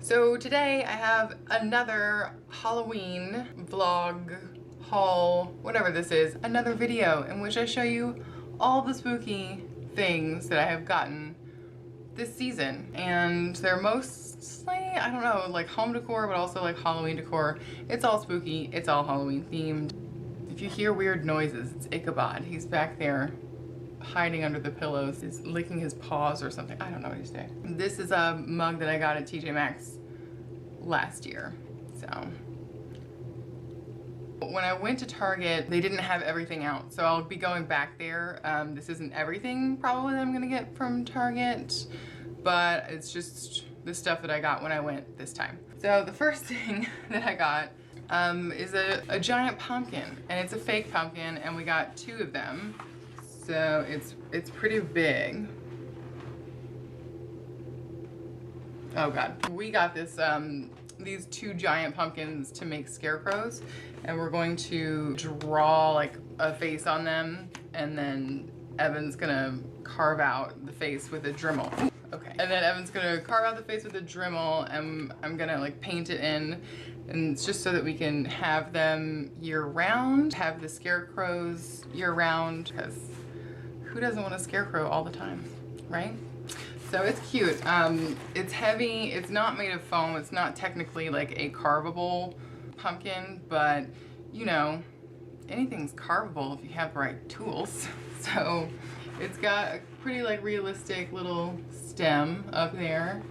So today I have another Halloween vlog, haul, whatever this is, another video in which I show you all the spooky things that I have gotten this season. And they're mostly, I don't know, like home decor, but also like Halloween decor. It's all spooky, it's all Halloween themed. If you hear weird noises, it's Ichabod. He's back there hiding under the pillows. He's licking his paws or something. I don't know what he's doing. This is a mug that I got at TJ Maxx last year. So when I went to Target, they didn't have everything out. So I'll be going back there. This isn't everything probably that I'm gonna get from Target, but it's just the stuff that I got when I went this time. So the first thing that I got is a giant pumpkin, and it's a fake pumpkin, and we got 2 of them. So it's pretty big. Oh God. We got this these 2 giant pumpkins to make scarecrows, and we're going to draw like a face on them, and then Evan's gonna carve out the face with a Dremel. Okay. And then Evan's gonna carve out the face with a Dremel, and I'm gonna like paint it in, and it's just so that we can have them year round, have the scarecrows year round, because who doesn't want a scarecrow all the time, right? So it's cute. It's heavy. It's not made of foam. It's not technically like a carvable pumpkin, but you know, anything's carvable if you have the right tools. So it's got a pretty like realistic little stem up there.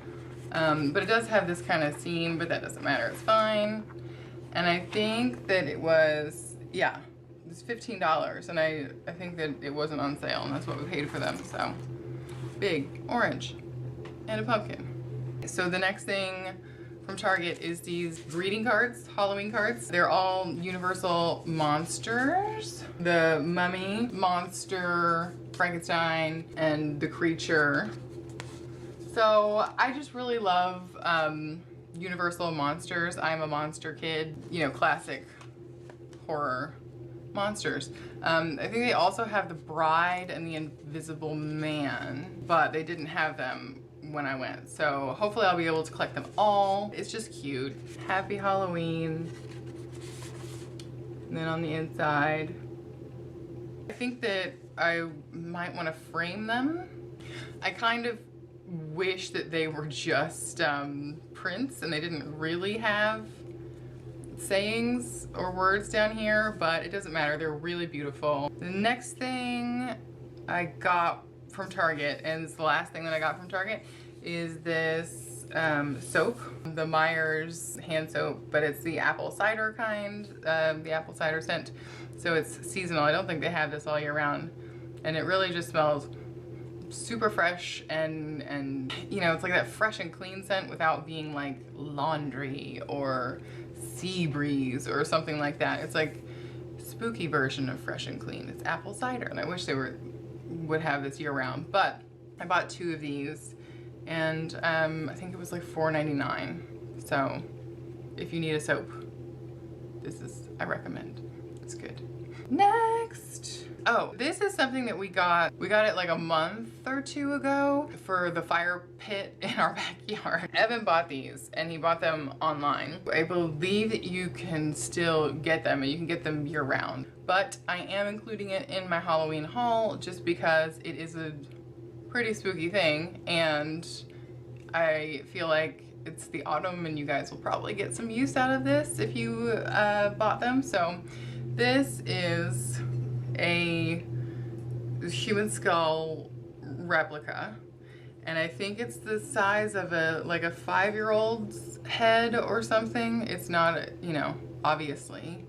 But it does have this kind of seam, but that doesn't matter. It's fine. And I think that it was, yeah, it's $15, and I think that it wasn't on sale, and that's what we paid for them. So big orange and a pumpkin. So the next thing from Target is these greeting cards, Halloween cards. They're all Universal monsters: the Mummy, Monster, Frankenstein, and the Creature. So I just really love Universal monsters. I'm a monster kid, you know, classic horror monsters. I think they also have the Bride and the Invisible Man, but they didn't have them when I went. So hopefully I'll be able to collect them all. It's just cute. Happy Halloween. And then on the inside, I think that I might want to frame them. I kind of wish that they were just prints and they didn't really have sayings or words down here, but it doesn't matter. They're really beautiful. The next thing I got from Target, and it's the last thing that I got from Target, is this soap, the Myers hand soap, but it's the apple cider kind, the apple cider scent. So it's seasonal. I don't think they have this all year round, and it really just smells super fresh, and you know, it's like that fresh and clean scent without being like laundry or sea breeze or something like that. It's like spooky version of fresh and clean. It's apple cider, and I wish they would have this year round, but I bought 2 of these, and I think it was like $4.99. So if you need a soap, this is, I recommend. It's good. Next, oh, this is something that we got it like a month or 2 ago for the fire pit in our backyard. Evan bought these, and he bought them online. I believe that you can still get them, and you can get them year round, but I am including it in my Halloween haul just because it is a pretty spooky thing, and I feel like it's the autumn and you guys will probably get some use out of this if you bought them. So this is a human skull replica, and I think it's the size of a 5-year-old's head or something. It's not, you know, obviously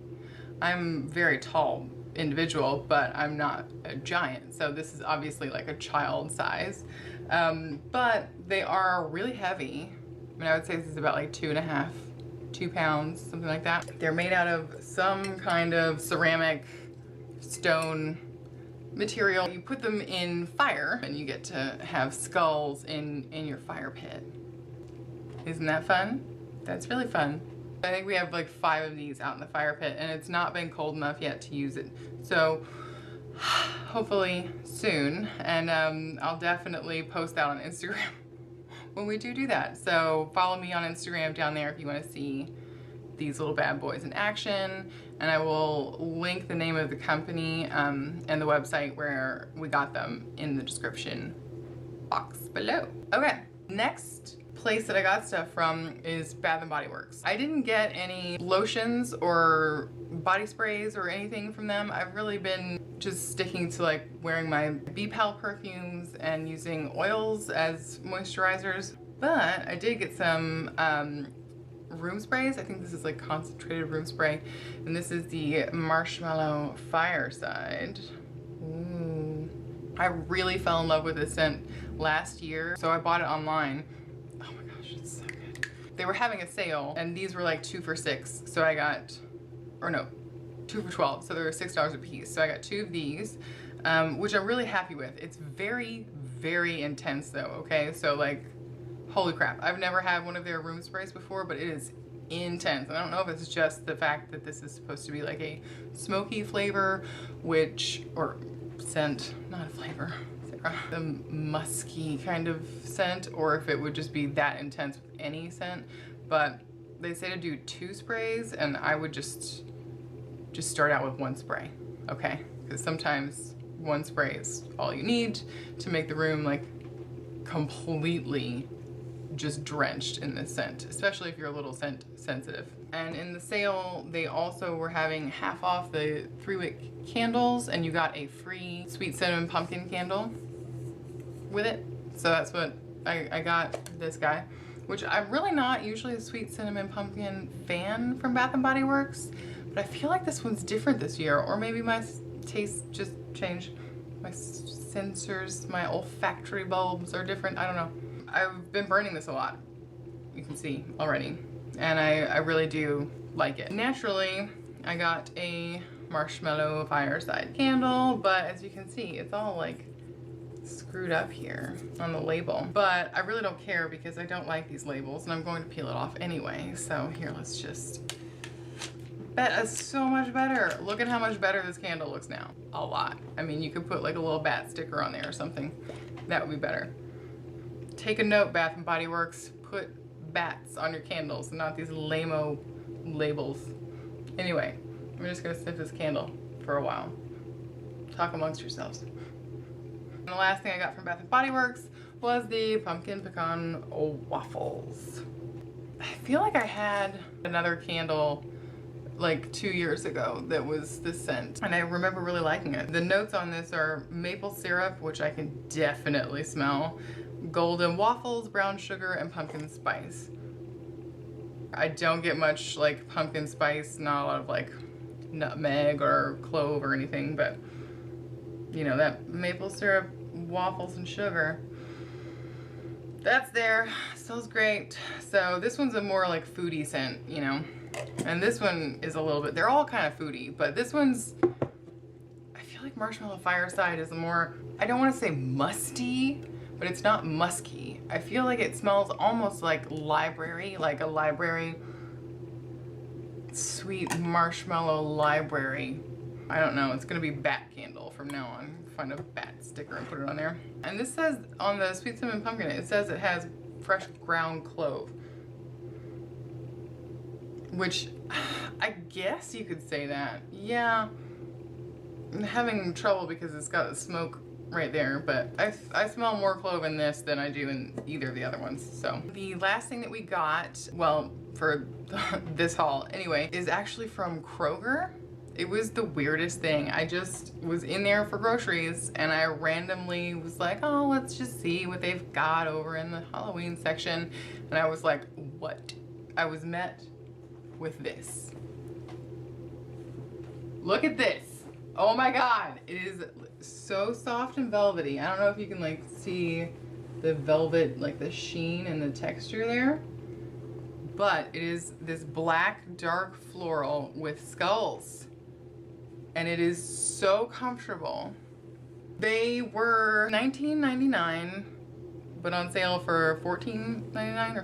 I'm a very tall individual, but I'm not a giant, so this is obviously like a child size, but they are really heavy. I mean, I would say this is about like 2 pounds, something like that. They're made out of some kind of ceramic stone material. You put them in fire and you get to have skulls in your fire pit. Isn't that fun? That's really fun. I think we have like 5 of these out in the fire pit, and it's not been cold enough yet to use it. So hopefully soon, and I'll definitely post that on Instagram when we do that. So follow me on Instagram down there if you want to see these little bad boys in action, and I will link the name of the company and the website where we got them in the description box below. Okay, next place that I got stuff from is Bath and Body Works. I didn't get any lotions or body sprays or anything from them. I've really been just sticking to like wearing my B-Pal perfumes and using oils as moisturizers, but I did get some room sprays. I think this is like concentrated room spray, and this is the Marshmallow Fireside. Ooh. I really fell in love with this scent last year, so I bought it online. Oh my gosh, it's so good. They were having a sale, and these were like 2 for $6, so I got, or no, 2 for $12, so they were $6 a piece. So I got 2 of these, which I'm really happy with. It's very, very intense though, okay? So like, holy crap. I've never had one of their room sprays before, but it is intense. And I don't know if it's just the fact that this is supposed to be like a smoky flavor, or scent, not a flavor, Sarah. The musky kind of scent, or if it would just be that intense with any scent. But they say to do 2 sprays, and I would just start out with 1 spray, okay? Because sometimes 1 spray is all you need to make the room like completely just drenched in this scent, especially if you're a little scent sensitive. And in the sale, they also were having half off the 3-wick candles, and you got a free sweet cinnamon pumpkin candle with it. So that's what I got this guy, which I'm really not usually a sweet cinnamon pumpkin fan from Bath and Body Works, but I feel like this one's different this year, or maybe my taste just changed. My sensors, my olfactory bulbs are different, I don't know. I've been burning this a lot, you can see already, and I really do like it. Naturally, I got a Marshmallow Fireside candle, but as you can see, it's all like screwed up here on the label. But I really don't care because I don't like these labels, and I'm going to peel it off anyway. So here, let's just, that is so much better. Look at how much better this candle looks now. A lot. I mean, you could put like a little bat sticker on there or something. That would be better. Take a note, Bath and Body Works. Put bats on your candles and not these lame-o labels. Anyway, I'm just gonna sniff this candle for a while. Talk amongst yourselves. And the last thing I got from Bath and Body Works was the pumpkin pecan waffles. I feel like I had another candle like 2 years ago that was this scent, and I remember really liking it. The notes on this are maple syrup, which I can definitely smell, golden waffles, brown sugar, and pumpkin spice. I don't get much like pumpkin spice, not a lot of like nutmeg or clove or anything, but you know, that maple syrup, waffles, and sugar, that's there. Smells great. So this one's a more like foodie scent, you know, and this one is a little bit, they're all kind of foodie, but this one's, I feel like Marshmallow Fireside is a more, I don't want to say musty, but it's not musky. I feel like it smells almost like library, like a library, sweet marshmallow library. I don't know, it's gonna be bat candle from now on. Find a bat sticker and put it on there. And this says on the sweet cinnamon pumpkin, it says it has fresh ground clove, which I guess you could say that. Yeah, I'm having trouble because it's got the smoke right there, but I smell more clove in this than I do in either of the other ones. So the last thing that we got, well, for this haul anyway, is actually from Kroger. It was the weirdest thing. I just was in there for groceries, and I randomly was like, oh, let's just see what they've got over in the Halloween section. And I was like, what? I was met with this. Look at this. Oh my God. It is so soft and velvety. I don't know if you can like see the velvet, like the sheen and the texture there, but it is this black dark floral with skulls, and it is so comfortable. They were $19.99, but on sale for $14.99 or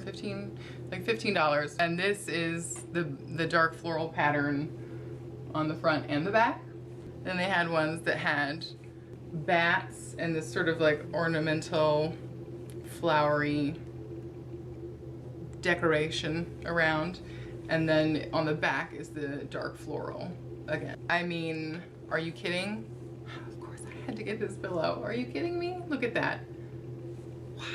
$15, and this is the dark floral pattern on the front and the back. Then they had ones that had bats and this sort of like ornamental flowery decoration around. And then on the back is the dark floral again. I mean, are you kidding? Of course I had to get this pillow. Are you kidding me? Look at that. Wow.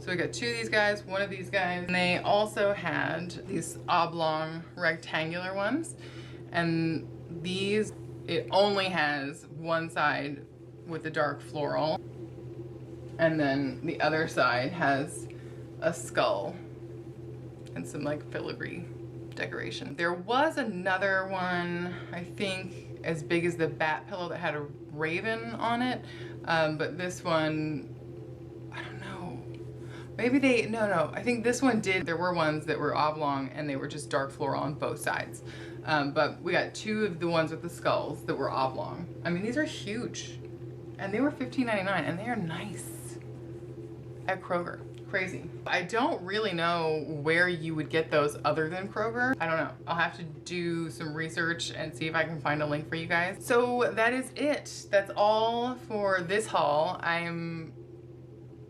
So we got 2 of these guys, 1 of these guys. And they also had these oblong rectangular ones. And these, it only has one side with the dark floral. And then the other side has a skull and some like filigree decoration. There was another one, I think as big as the bat pillow that had a raven on it. But this one, I don't know. Maybe they, no, I think this one did. There were ones that were oblong and they were just dark floral on both sides. But we got 2 of the ones with the skulls that were oblong. I mean, these are huge. And they were $15.99 and they are nice at Kroger. Crazy. I don't really know where you would get those other than Kroger. I don't know. I'll have to do some research and see if I can find a link for you guys. So that is it. That's all for this haul. I'm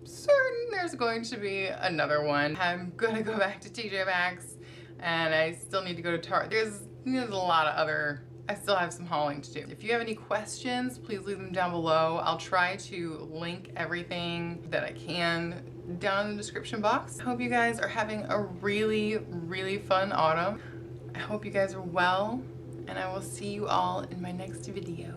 certain there's going to be another one. I'm gonna go back to TJ Maxx and I still need to go to Target. There's a lot of other, I still have some hauling to do. If you have any questions, please leave them down below. I'll try to link everything that I can down in the description box. I hope you guys are having a really, really fun autumn. I hope you guys are well, and I will see you all in my next video.